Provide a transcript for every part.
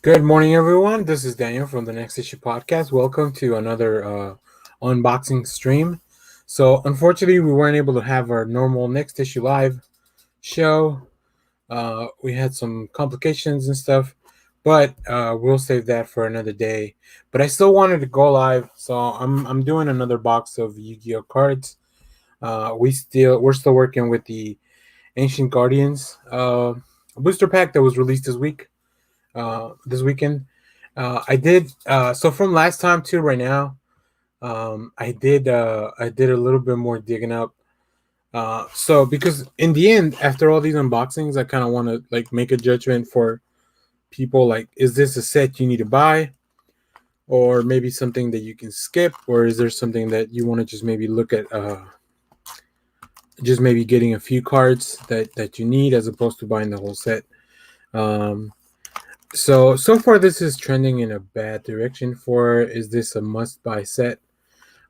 Good morning, everyone. This is Daniel from the Next Issue Podcast. Welcome to another unboxing stream. So, unfortunately, we weren't able to have our normal Next Issue Live show. We had some complications and stuff, but we'll save that for another day. But I still wanted to go live, so I'm doing another box of Yu-Gi-Oh cards. We're still working with the Ancient Guardians booster pack that was released this weekend. I did so from last time to right now. I did a little bit more digging up. So because in the end, after all these unboxings, I kind of want to like make a judgment for people. Like, is this a set you need to buy, or maybe something that you can skip, or is there something that you want to just maybe look at? Just maybe getting a few cards that you need as opposed to buying the whole set. Um, so far this is trending in a bad direction for is this a must buy set?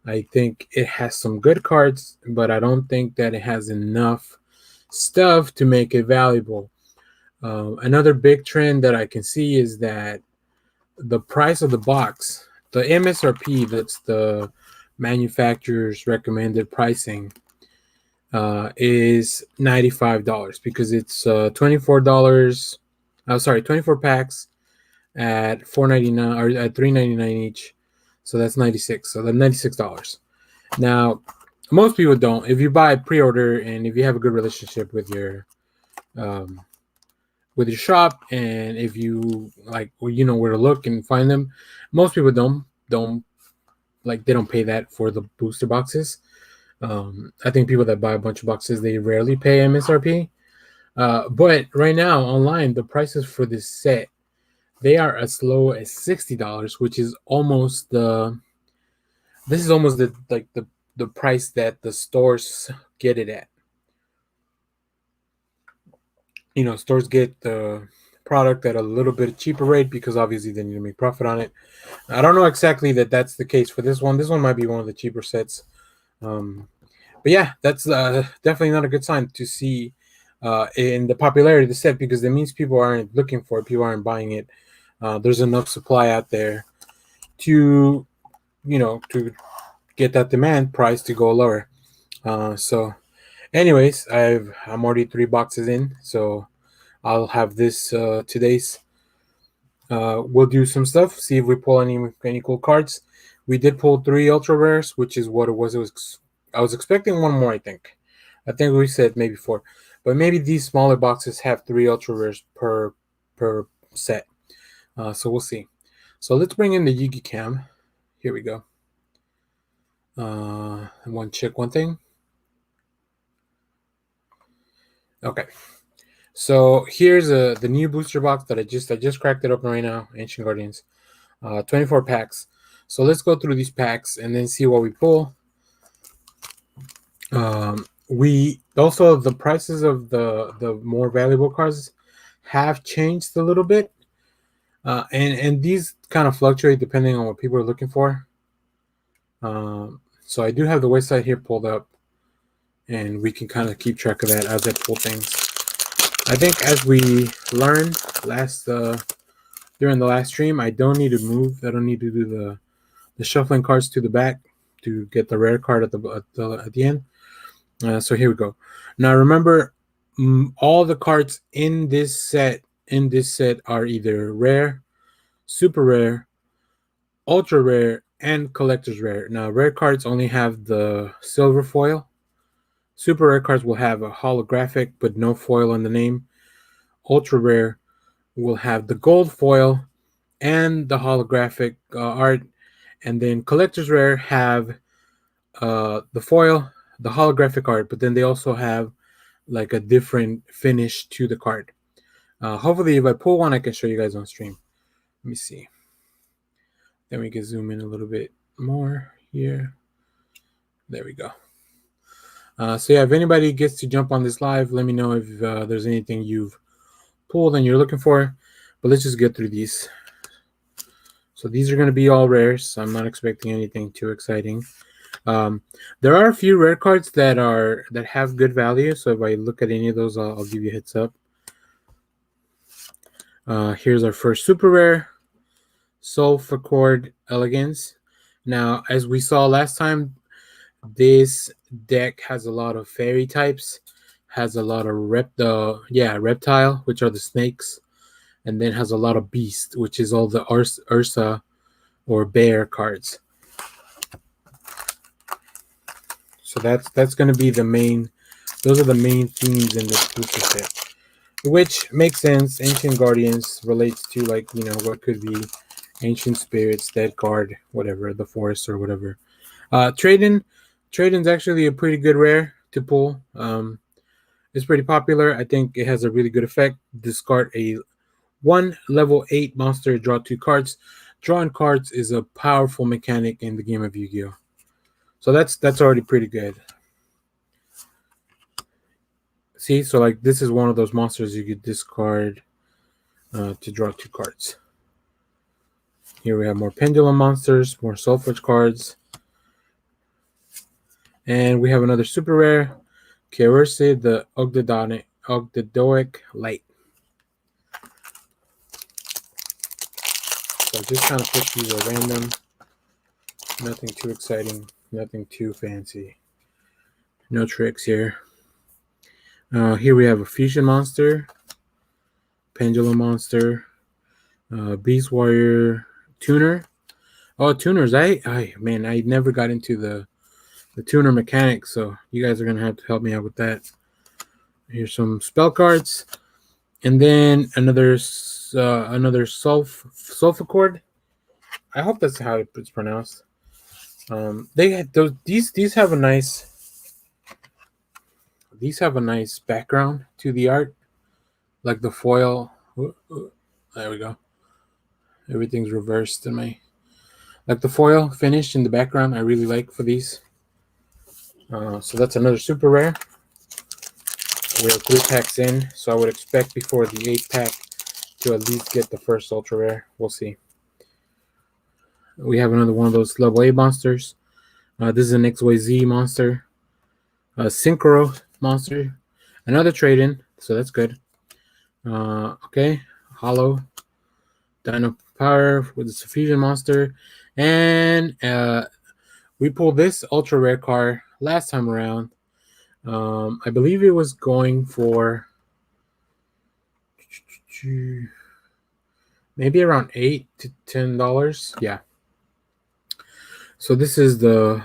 I think it has some good cards, but I don't think that it has enough stuff to make it valuable. Another big trend that I can see is that the price of the box, the MSRP, that's the manufacturer's recommended pricing, is $95 because it's $24. Oh, sorry, 24 packs at $4.99 or at $3.99 each. So that's 96. So that's $96. Now, most people don't. If you buy pre-order and if you have a good relationship um, with your shop, and if you like, well, you know where to look and find them, most people don't like they don't pay that for the booster boxes. I think people that buy a bunch of boxes they rarely pay MSRP. But right now online, the prices for this set they are as low as $60, which is almost the this is almost the price that the stores get it at. You know, stores get the product at a little bit cheaper rate because obviously they need to make profit on it. I don't know exactly that that's the case for this one. This one might be one of the cheaper sets. Um, but yeah, that's definitely not a good sign to see in the popularity of the set because that means people aren't looking for it, people aren't buying it. There's enough supply out there to to get that demand price to go lower. So, anyways, I'm already 3 boxes in, so I'll have this today's. We'll do some stuff, see if we pull any cool cards. We did pull 3 ultra rares, which is what it was. It was I was expecting one more. I think we said maybe 4, but maybe these smaller boxes have 3 ultra rares per set. So we'll see. So let's bring in the Yugi Cam. Here we go. One check one thing. Okay. So here's the new booster box that I just cracked it open right now. Ancient Guardians, 24 packs. So let's go through these packs and then see what we pull. We also the prices of the more valuable cards have changed a little bit, and these kind of fluctuate depending on what people are looking for. So I do have the website here pulled up, and we can kind of keep track of that as I pull things. I think as we learned during the last stream, I don't need to move. I don't need to do the shuffling cards to the back to get the rare card at the end. So here we go. Now remember, all the cards in this set are either rare, super rare, ultra rare, and collector's rare. Now rare cards only have the silver foil. Super rare cards will have a holographic but no foil on the name. Ultra rare will have the gold foil and the holographic art, and then collector's rare have the foil, the holographic art, but then they also have like a different finish to the card. Hopefully, if I pull one, I can show you guys on stream. Let me see. Then we can zoom in a little bit more here. There we go. So yeah, if anybody gets to jump on this live, let me know if there's anything you've pulled and you're looking for. But let's just get through these. So these are going to be all rares. So I'm not expecting anything too exciting. There are a few rare cards that have good value. So if I look at any of those, I'll give you a heads up. Here's our first super rare, Sulfur Elegance. Now, as we saw last time, this deck has a lot of fairy types, has a lot of reptile, which are the snakes, and then has a lot of beast, which is all the Ursa or bear cards. So that's going to be the main. Those are the main themes in this booster set, which makes sense. Ancient Guardians relates to, like, what could be ancient spirits, dead guard, whatever, the forest or whatever. Tradin's actually a pretty good rare to pull. It's pretty popular. I think it has a really good effect. Discard a 1 level 8 monster, draw 2 cards. Drawing cards is a powerful mechanic in the game of Yu-Gi-Oh! So that's already pretty good. See, so like this is one of those monsters you could discard to draw 2 cards. Here we have more pendulum monsters, more Soulforge cards. And we have another super rare, Kyrose, the Ogdoadic Light. So just kind of put these at random. Nothing too exciting, nothing too fancy. No tricks here. Here we have a Fusion Monster, Pendulum Monster, Beast Warrior, Tuner. Oh, tuners! I never got into the tuner mechanics, so you guys are gonna have to help me out with that. Here's some spell cards, and then another Sulfur. I hope that's how it's pronounced. They had those. These have a nice. These have a nice background to the art, like the foil. There we go. Everything's reversed in my. Like the foil finish in the background, I really like for these. So that's another super rare. We have 3 packs in, so I would expect before the 8th pack to at least get the first ultra rare. We'll see. We have another one of those level 8 monsters. This is an XYZ monster. A Synchro monster. Another trade-in, so that's good. Okay, Hollow. Dino Power with the Suffusion monster. And we pulled this ultra rare card last time around. I believe it was going for maybe around $8 to $10. Yeah. So this is the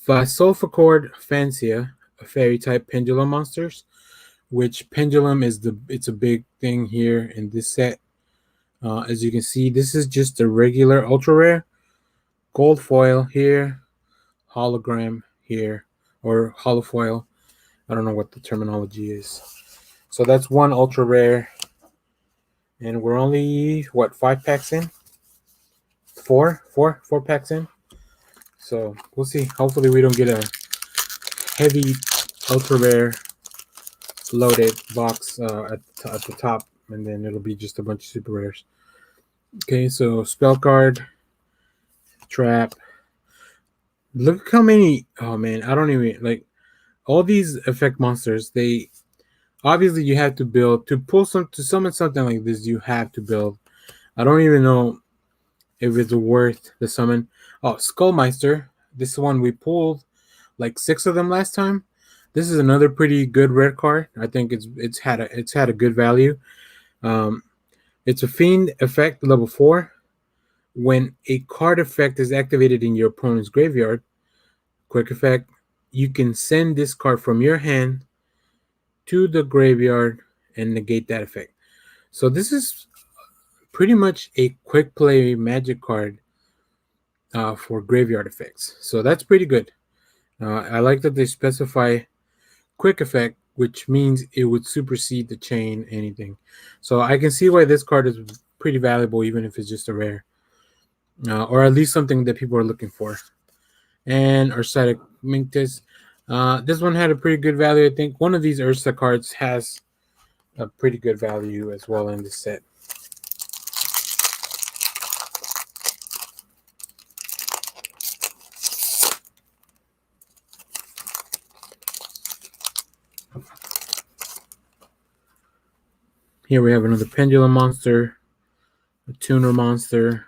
Sulfur Fancia, a fairy type pendulum monsters, which pendulum it's a big thing here in this set. As you can see, this is just a regular ultra rare, gold foil here, hologram here, or holofoil. I don't know what the terminology is. So that's one ultra rare, and we're only 5 packs in? Four packs in. So we'll see. Hopefully we don't get a heavy ultra rare loaded box at the top, and then it'll be just a bunch of super rares. Okay, so spell card, trap. Look how many. Oh man, I don't even like all these effect monsters. They obviously you have to build to summon something like this. You have to build. I don't even know if it's worth the summon. Oh, Meister. This is one we pulled like 6 of them last time. This is another pretty good rare card. I think it's had a good value. It's a fiend effect level 4. When a card effect is activated in your opponent's graveyard, quick effect, you can send this card from your hand to the graveyard and negate that effect. So this is pretty much a quick play magic card for graveyard effects. So that's pretty good. I like that they specify quick effect, which means it would supersede the chain anything. So I can see why this card is pretty valuable, even if it's just a rare, or at least something that people are looking for. And Ursa Minkus. This one had a pretty good value. I think one of these Ursa cards has a pretty good value as well in this set. Here we have another pendulum monster, a tuner monster,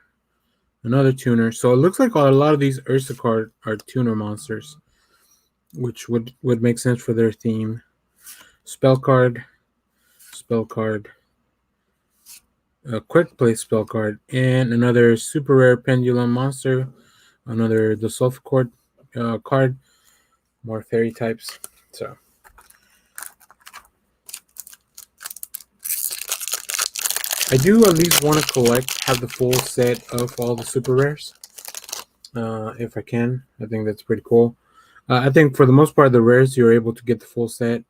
another tuner. So it looks like a lot of these Ursa cards are tuner monsters, which would make sense for their theme. Spell card, a quick play spell card, and another super rare pendulum monster, another the sulfur cord card, more fairy types. So I do at least want to have the full set of all the super rares. If I can, I think that's pretty cool. I think for the most part, the rares you're able to get the full set.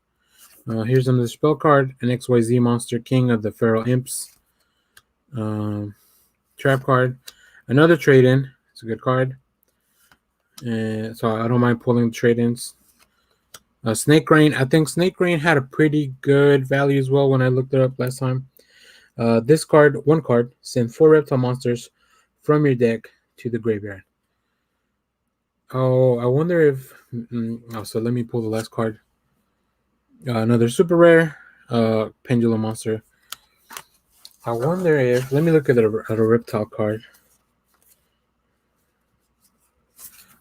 Here's another spell card, an XYZ monster, King of the Feral Imps. Trap card, another trade-in. It's a good card. And so I don't mind pulling trade-ins. Snake Rain. I think Snake Rain had a pretty good value as well when I looked it up last time. This card, one card, send 4 reptile monsters from your deck to the graveyard. Oh, I wonder if... so let me pull the last card. Another super rare pendulum monster. I wonder if... Let me look at a reptile card.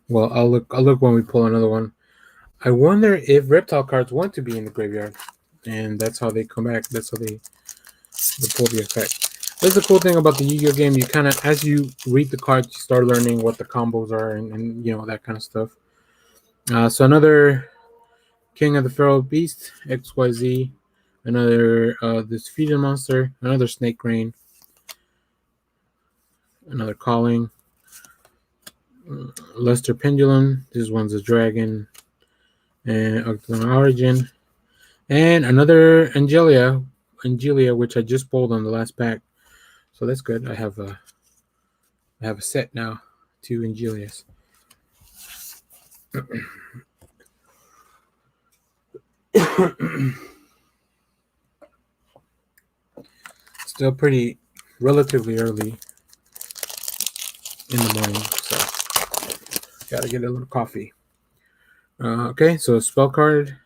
Well, I'll look when we pull another one. I wonder if reptile cards want to be in the graveyard, and that's how they come back. That's how they pull the effect. That's the cool thing about the Yu-Gi-Oh game. You kind of, as you read the cards, you start learning what the combos are, and you know, that kind of stuff. So another King of the Feral Beast, XYZ. Another this Feeding Monster. Another Snake Rain. Another Calling. Luster Pendulum. This one's a Dragon. And Octagon Origin. And another Angelia, which I just pulled on the last pack. So that's good. I have a set now, 2 Angelias. Still pretty relatively early in the morning, so gotta get a little coffee. Okay, so spell card.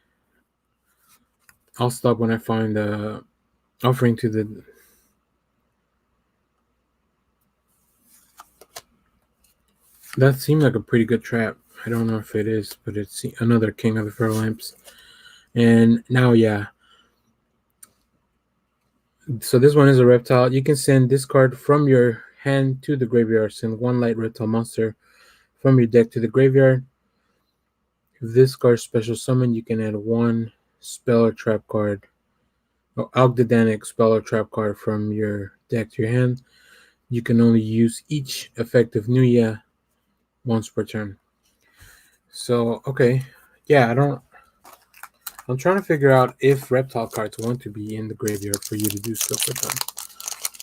I'll stop when I find the offering to the... That seemed like a pretty good trap. I don't know if it is, but it's another King of the Feral Imps. And now, yeah. So this one is a reptile. You can send this card from your hand to the graveyard. Send 1 light reptile monster from your deck to the graveyard. If this card special summon, you can add 1 spell or trap card, or Ogdodanic spell or trap card from your deck to your hand. You can only use each effective Nuya once per turn. So, okay. Yeah, I'm trying to figure out if reptile cards want to be in the graveyard for you to do stuff with them.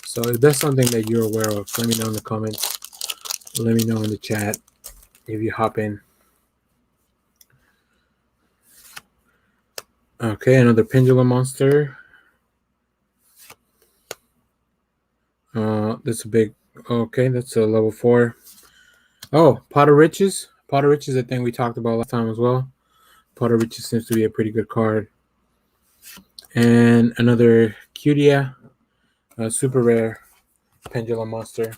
So if that's something that you're aware of, let me know in the comments. Let me know in the chat if you hop in. Okay, another Pendulum monster. That's a big... Okay, that's a level 4. Oh, Pot of Riches. Pot of Riches, I think we talked about last time as well. Pot of Riches seems to be a pretty good card. And another Cutia, a super rare pendulum monster.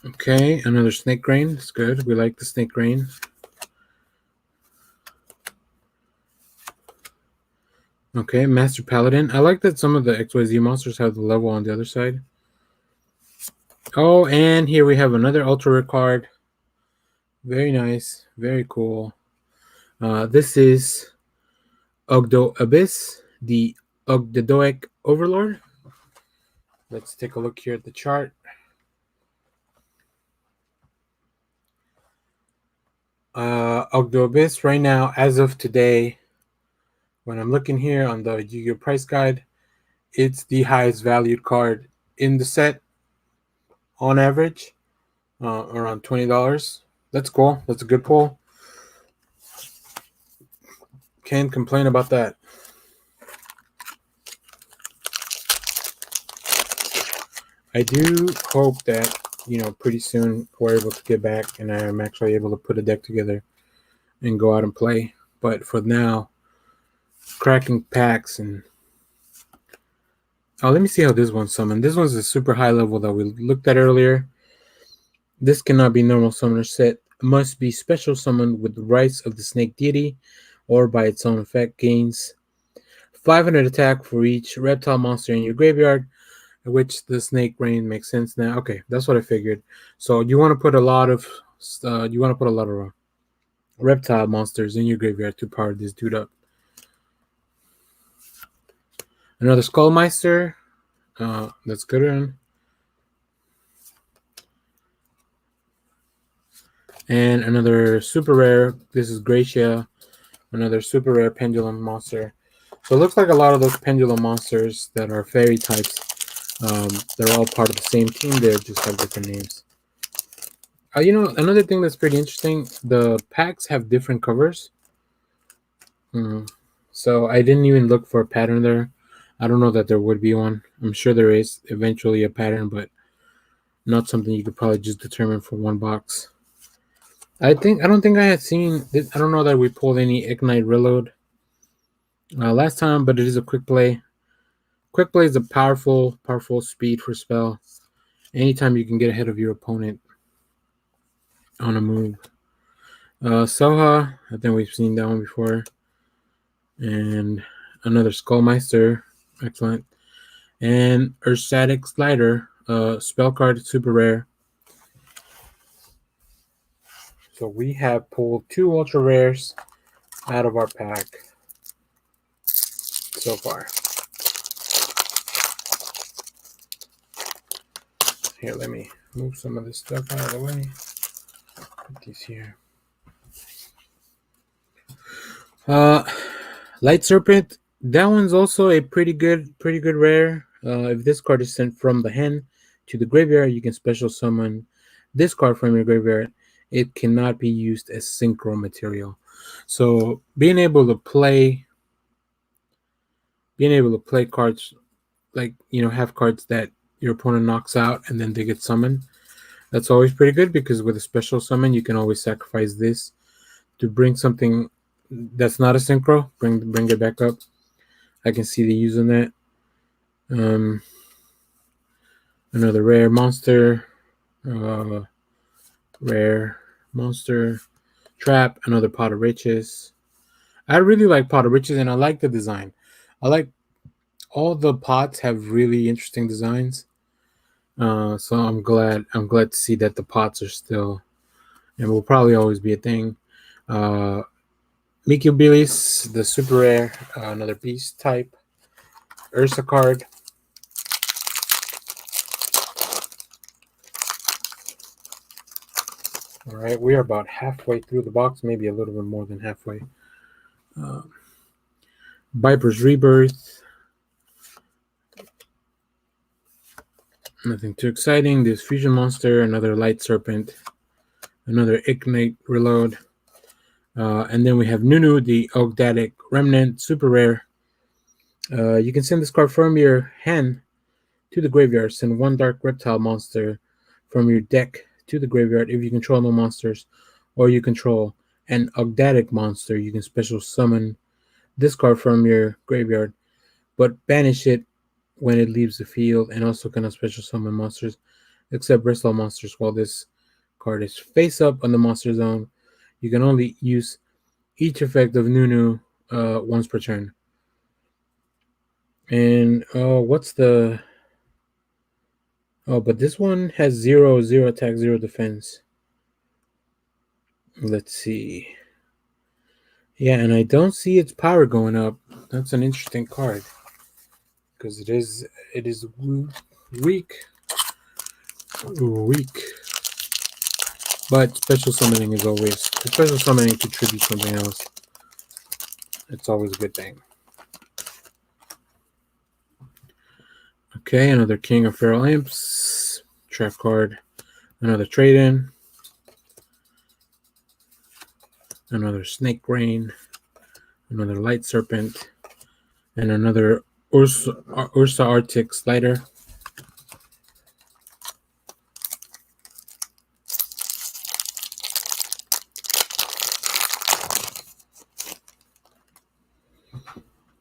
Okay, another Snake Rain. It's good. We like the Snake Rain. Okay, Master Paladin. I like that some of the XYZ monsters have the level on the other side. Oh, and here we have another ultra rare card. Very nice. Very cool. This is Ogdo Abyss, the Ogdodoic Overlord. Let's take a look here at the chart. Ogdo Abyss right now, as of today, when I'm looking here on the Yu-Gi-Oh price guide, it's the highest valued card in the set on average, around $20. That's cool. That's a good pull. Can't complain about that. I do hope that pretty soon we're able to get back, and I'm actually able to put a deck together and go out and play. But for now, cracking packs and let me see how this one's summoned. This one's a super high level that we looked at earlier. This cannot be normal summoner set. It must be special summoned with the rights of the snake deity, or by its own effect. Gains 500 attack for each reptile monster in your graveyard, which the snake rain makes sense now. Okay, that's what I figured. So you want to put a lot of reptile monsters in your graveyard to power this dude up. Another Skull Meister. That's good one. And another super rare. This is Gracia. Another super rare pendulum monster. So it looks like a lot of those pendulum monsters that are fairy types, they're all part of the same team. They just have different names. Another thing that's pretty interesting, the packs have different covers. So I didn't even look for a pattern there. I don't know that there would be one. I'm sure there is eventually a pattern, but not something you could probably just determine from one box. I don't think I had seen. I don't know that we pulled any Ignite Reload last time, but it is a quick play. Quick play is a powerful speed for spell. Anytime you can get ahead of your opponent on a move. Soha, I think we've seen that one before. And another Skullmeister, excellent. And Urstatic Slider, spell card, super rare. So we have pulled 2 ultra rares out of our pack so far. Here, let me move some of this stuff out of the way. Put these here. Light Serpent. That one's also a pretty good rare. If this card is sent from the hand to the graveyard, you can special summon this card from your graveyard. It cannot be used as synchro material. So being able to play cards like, have cards that your opponent knocks out and then they get summoned, that's always pretty good, because with a special summon you can always sacrifice this to bring something that's not a synchro, bring it back up. I can see the use in that. Another rare monster, trap, another Pot of Riches. I really like Pot of Riches, and I like the design. I like all the pots have really interesting designs. So I'm glad to see that the pots are still and will probably always be a thing. Mikio Bilis, the super rare, another beast type. Ursa card. All right, we are about halfway through the box, maybe a little bit more than halfway. Viper's Rebirth. Nothing too exciting. This Fusion Monster, another Light Serpent, another Ignite Reload. And then we have Nunu, the Ogdatic Remnant, super rare. You can send this card from your hand to the graveyard. Send 1 Dark Reptile monster from your deck to the graveyard. If you control no monsters, or you control an Ogdatic monster, you can special summon this card from your graveyard, but banish it when it leaves the field, and also cannot special summon monsters except Bristol monsters while this card is face up on the monster zone. You can only use each effect of Nunu once per turn. And but this one has 0 attack, 0 defense. Let's see. Yeah, and I don't see its power going up. That's an interesting card, because it is weak. But special summoning contributes something else. It's always a good thing. Okay, another King of Feral Imps, trap card, another trade-in, another Snake Rain, another Light Serpent, and another Ursa Arctic Slider.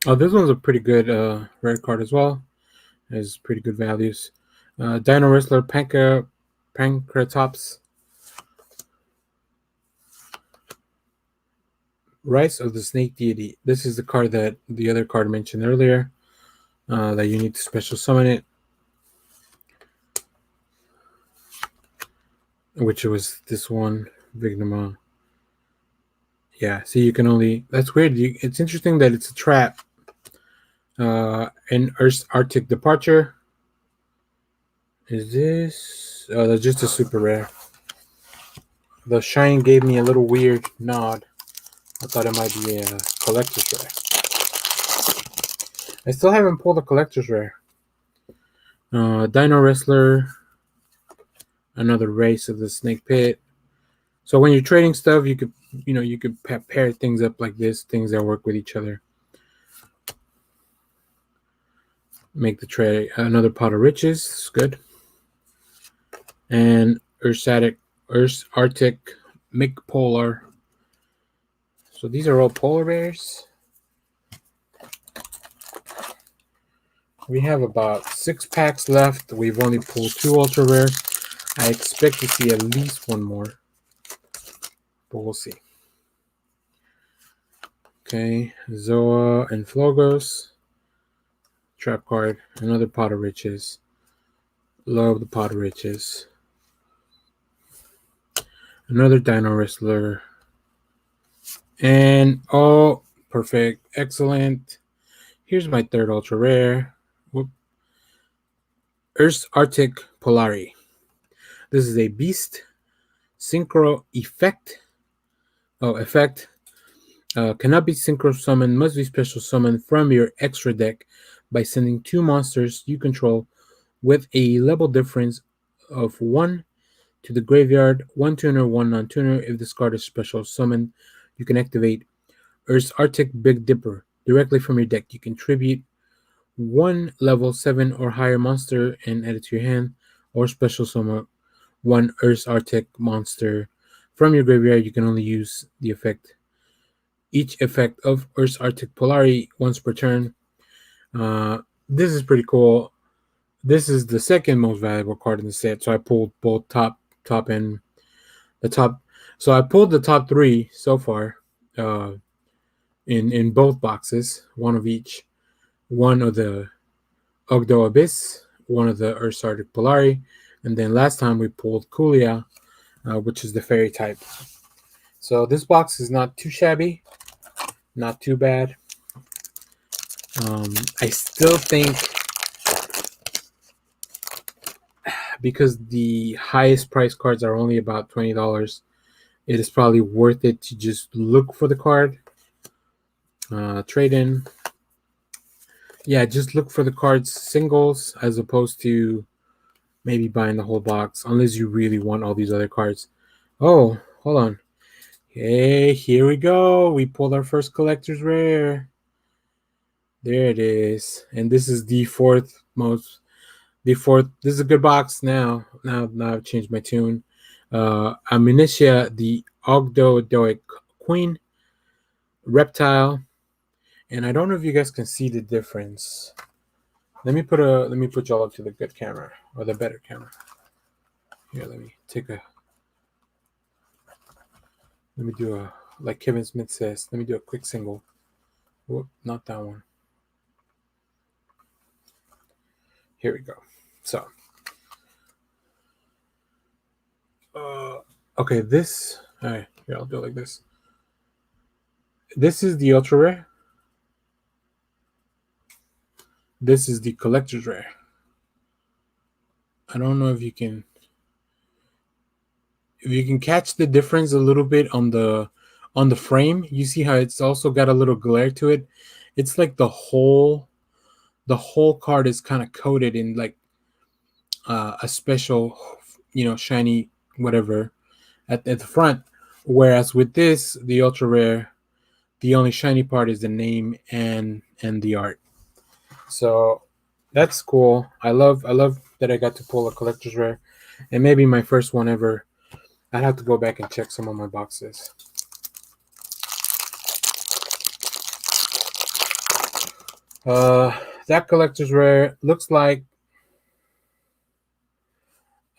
Oh, this one's a pretty good rare card as well. Has pretty good values. Dino Wrestler Pancratops. Rise of the Snake Deity. This is the card that the other card mentioned earlier. That you need to special summon it. Which was this one, Vignama. Yeah, see, you can only... That's weird. It's interesting that it's a trap. An Earth's Arctic Departure. Is this... Oh, that's just a super rare. The shine gave me a little weird nod. I thought it might be a collector's rare. I still haven't pulled a collector's rare. Dino Wrestler. Another Race of the Snake Pit. So when you're trading stuff, you could pair things up like this, things that work with each other. Make the trade. Another Pot of Riches. It's good. And Earth's Arctic McPolar. So these are all polar bears. We have about 6 packs left. We've only pulled 2 ultra rares. I expect to see at least one more, but we'll see. Okay, Zoa and Flogos. Trap card. Another Pot of Riches. Love the Pot of Riches. Another Dino Wrestler. And, oh, perfect. Excellent. Here's my third ultra rare. Whoop. Earth's Arctic Polari. This is a Beast Synchro Effect. Oh, effect. Cannot be synchro summoned. Must be special summoned from your extra deck by sending 2 monsters you control with a level difference of 1 to the graveyard. 1 tuner, 1 non-tuner. If this card is special summoned, you can activate Earth's Arctic Big Dipper directly from your deck. You contribute 1 level 7 or higher monster and add it to your hand, or special summon 1 Earth's Arctic monster from your graveyard. You can only use the effect. Each effect of Earth's Arctic Polari once per turn. This is pretty cool. This is the second most valuable card in the set, so I pulled both top and the top. So I pulled the top 3 so far in both boxes, one of each. One of the Yugioh Abyss, one of the Earth's Arctic Polari, and then last time we pulled Kulia, which is the fairy type. So this box is not too shabby, not too bad. I still think, because the highest price cards are only about $20, it is probably worth it to just look for the card. Trade in. Yeah, just look for the cards singles as opposed to maybe buying the whole box, unless you really want all these other cards. Oh, hold on. Hey, here we go. We pulled our first collector's rare. There it is. And this is the fourth. This is a good box now. Now I've changed my tune. Amnesia, the Ogdoadoic Queen, Reptile. And I don't know if you guys can see the difference. Let me put y'all up to the good camera, or the better camera. Here, let me do a, like Kevin Smith says, let me do a quick single. Whoop, not that one. Here we go. So, okay, this, all right, here, I'll do it like this. This is the ultra rare. This is the collector's rare. I don't know if you can catch the difference a little bit on the frame. You see how it's also got a little glare to it. It's like the whole card is kind of coated in like a special, shiny whatever at the front. Whereas with this, the ultra rare, the only shiny part is the name and the art. So that's cool. I love that I got to pull a collector's rare, and maybe my first one ever. I'd have to go back and check some of my boxes. That collector's rare looks like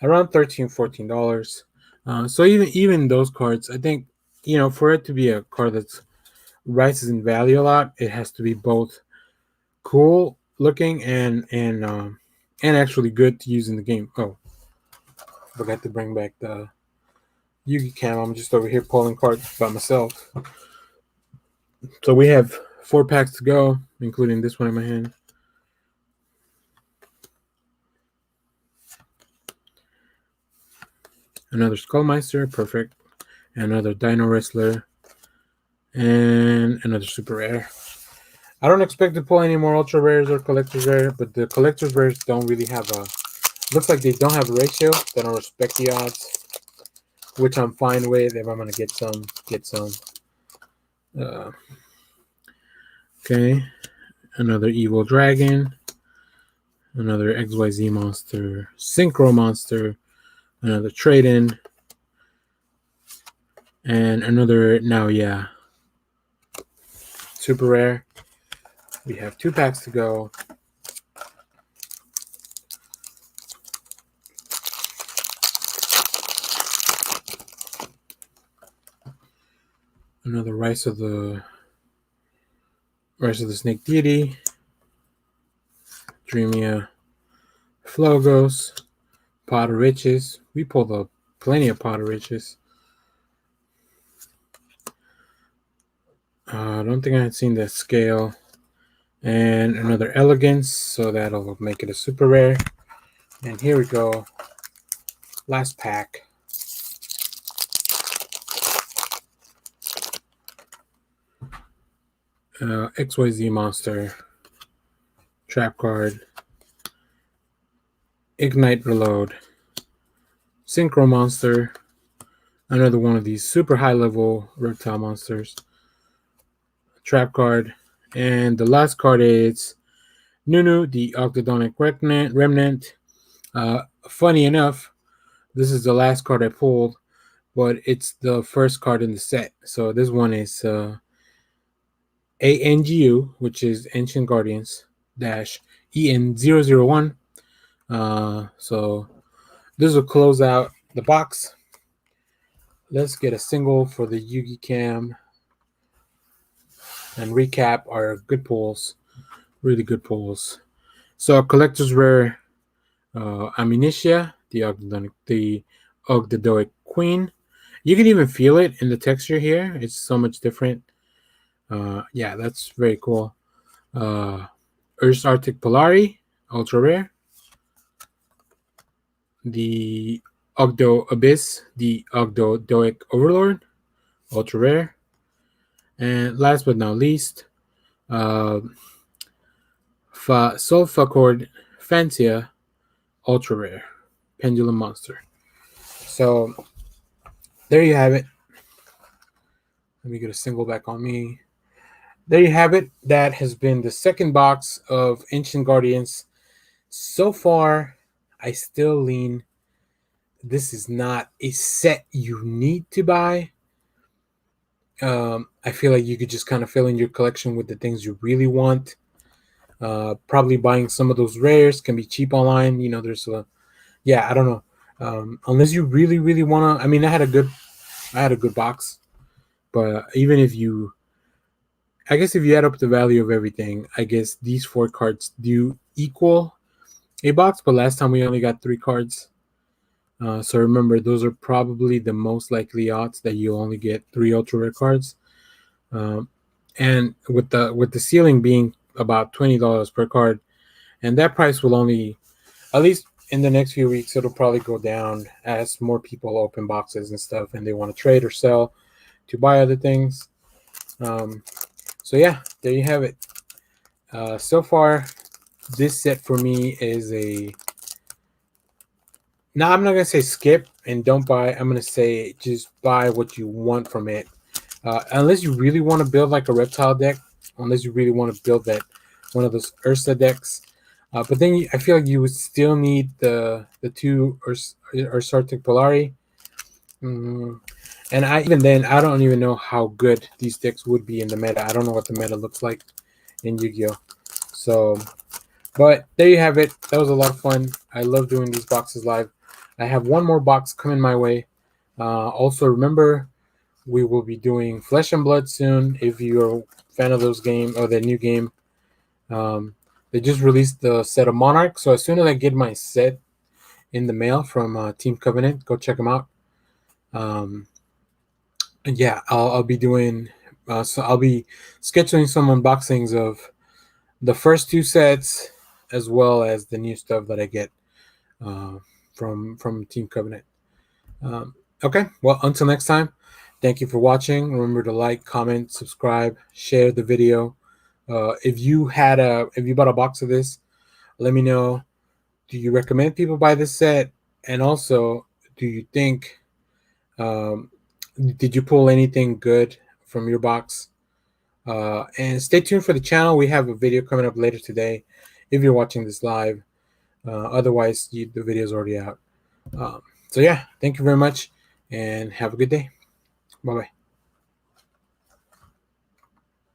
around $13-14. So even those cards, I think, for it to be a card that's rises in value a lot, it has to be both cool looking and actually good to use in the game. Oh, forgot to bring back the Yugi cam. I'm just over here pulling cards by myself. So we have 4 packs to go, including this one in my hand. Another Skull Meister, perfect. Another Dino Wrestler, and another super rare. I don't expect to pull any more ultra rares or collector's rare, but the collector's rares don't really have a. Looks like they don't have a ratio. They don't respect the odds, which I'm fine with. If I'm gonna get some, get some. Okay, another Evil Dragon, another XYZ monster, Synchro monster, another trade-in, and another super rare. We have 2 packs to go. Another Rise of the Snake Deity, Dreamia, Flogos, Pot of Riches. We pulled up plenty of Pot of Riches. I don't think I had seen that scale. And another Elegance, so that'll make it a super rare. And here we go. Last pack. XYZ Monster, Trap Card, Ignite Reload, Synchro Monster, another one of these super high level reptile monsters, Trap Card, and the last card is Nunu, the Octodonic Remnant. Funny enough, this is the last card I pulled, but it's the first card in the set. So this one is ANGU, which is Ancient Guardians -EN001. So this will close out the box. Let's get a single for the Yugi Cam and recap our good pulls. Really good pulls. So a collector's rare, Amnesia, the Ogdoadic Queen. You can even feel it in the texture here. It's so much different. Yeah, that's very cool. Earth's Arctic Polari, ultra rare. The Ogdo Abyss, the Ogdoadic Overlord, ultra rare. And last but not least, Sulfacord Fantia, ultra rare, Pendulum Monster. So there you have it. Let me get a single back on me. There you have it. That has been the second box of Ancient Guardians. So far, I still lean. This is not a set you need to buy. I feel like you could just kind of fill in your collection with the things you really want. Probably buying some of those rares can be cheap online. There's I don't know. Unless you really, really want to. I mean, I had a good box, but even if you, I guess if you add up the value of everything, I guess these 4 cards do equal a box. But last time we only got 3 cards. So remember, those are probably the most likely odds that you only get 3 ultra rare cards. And with the ceiling being about $20 per card, and that price will only, at least in the next few weeks, it'll probably go down as more people open boxes and stuff, and they want to trade or sell to buy other things. So yeah, there you have it. So far, this set for me is a. Now, I'm not going to say skip and don't buy. I'm going to say just buy what you want from it. Unless you really want to build like a reptile deck. Unless you really want to build that one of those Ursa decks. But then I feel like you would still need the 2 Arctic Polari. And I don't even know how good these decks would be in the meta. I don't know what the meta looks like in Yu-Gi-Oh! So, but there you have it. That was a lot of fun. I love doing these boxes live. I have one more box coming my way. Also, remember, we will be doing Flesh and Blood soon. If you're a fan of those games or the new game, they just released the set of Monarch. So as soon as I get my set in the mail from Team Covenant, go check them out. And yeah, I'll be doing. So I'll be scheduling some unboxings of the first two sets, as well as the new stuff that I get from Team Covenant. Okay, well, until next time, thank you for watching. Remember to like, comment, subscribe, share the video. If you bought a box of this, let me know. Do you recommend people buy this set? And also, do you think did you pull anything good from your box? And stay tuned for the channel. We have a video coming up later today if you're watching this live. Otherwise, the video is already out. So yeah, thank you very much and have a good day. Bye-bye.